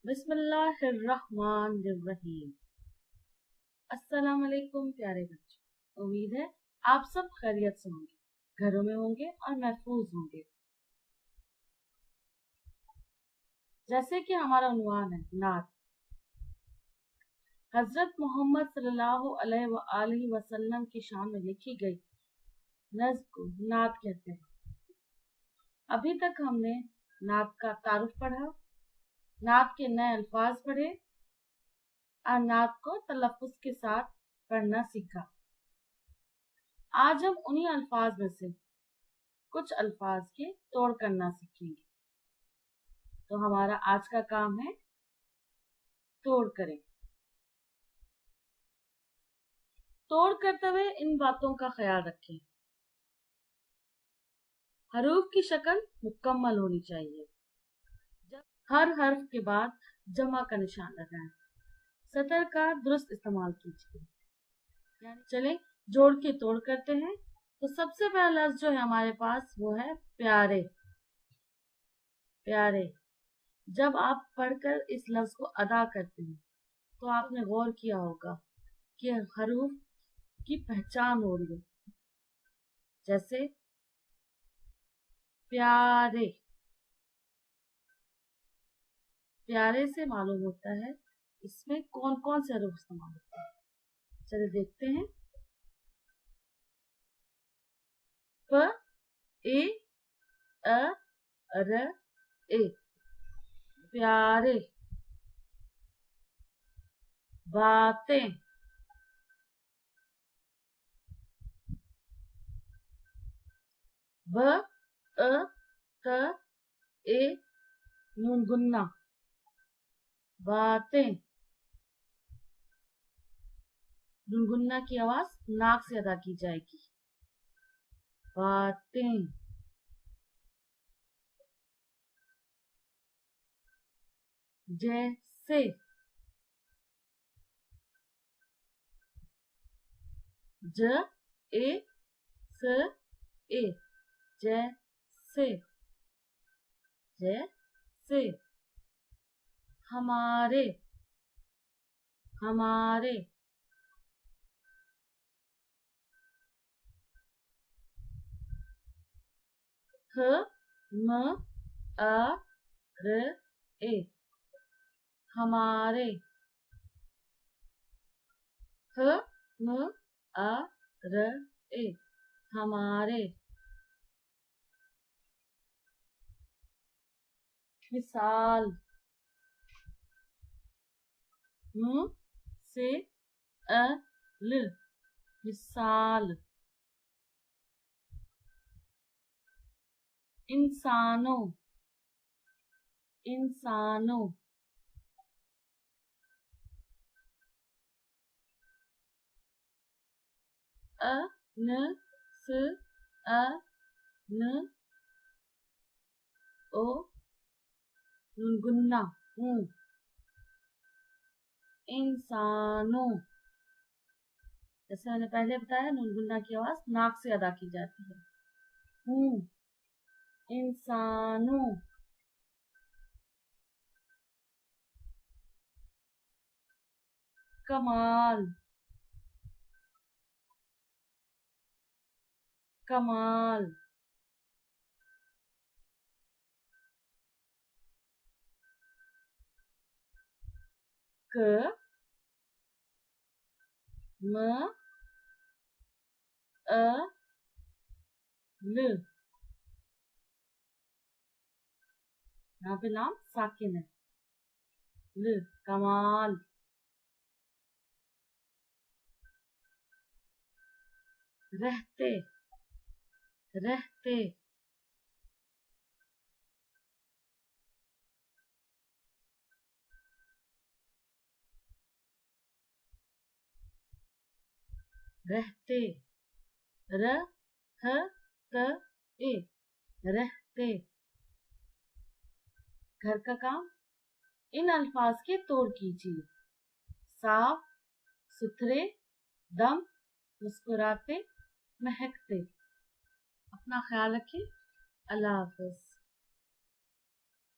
बिस्मिल्लाहिर्रहमानिर्रहीम। अस्सलाम वालेकुम प्यारे बच्चों, उम्मीद है आप सब खैरियत से होंगे, घरों में होंगे और महफूज होंगे। जैसे कि हमारा उन्वान है नात। हजरत मोहम्मद सल्लल्लाहु अलैहि वसल्लम की शान में लिखी गई नज़्म को नात कहते हैं। अभी तक हमने नात का तारुफ पढ़ा, नात के नए अल्फाज पढ़े और नात को तलफ्फुज़ के साथ पढ़ना सीखा। आज हम उन्हीं अल्फाज में से कुछ अल्फाज के तोड़ करना सीखेंगे। तो हमारा आज का काम है तोड़ करें। तोड़ करते हुए इन बातों का ख्याल रखें। हरूफ की शक्ल मुकम्मल होनी चाहिए। हर हर्फ के बाद जमा का निशान लगाएं। सतर का दुरुस्त इस्तेमाल कीजिए। चले जोड़ के तोड़ करते हैं। तो सबसे पहला लफ्ज जो है हमारे पास वो है प्यारे। प्यारे जब आप पढ़कर इस लफ्ज को अदा करते हैं तो आपने गौर किया होगा कि हरूफ की पहचान हो रही है। जैसे प्यारे, प्यारे से मालूम होता है इसमें कौन कौन से हरूफ इस्तेमाल होते हैं। चलिए देखते हैं। प ए अ र ए प्यारे। बातें, ब अ त ए नून गुन्ना बातें। नून गुन्ना की आवाज नाक से अदा की जाएगी। बातें। जैसे, ज ए स ए जैसे। जैसे हमारे, हमारे। ह म अ र ए हमारे। ह म अ र ए हमारे। मिसाल, म से अ ल मिसाल। इंसानों, इंसानों। अ न स अ न ओ नून गुन्ना इंसानों। जैसे मैंने पहले बताया नून गुन्ना की आवाज नाक से अदा की जाती है। इंसानों। कमाल, कमाल। क म अ ल यहाँ पे नाम साकिन है। ल कमाल। रहते, रहते। रहते, र ह त ए रहते। घर का काम, इन अल्फाज के तोड़ कीजिए। साफ सुथरे, दम, मुस्कुराते, महकते। अपना ख्याल रखिए। अल्लाह हाफ़िज़।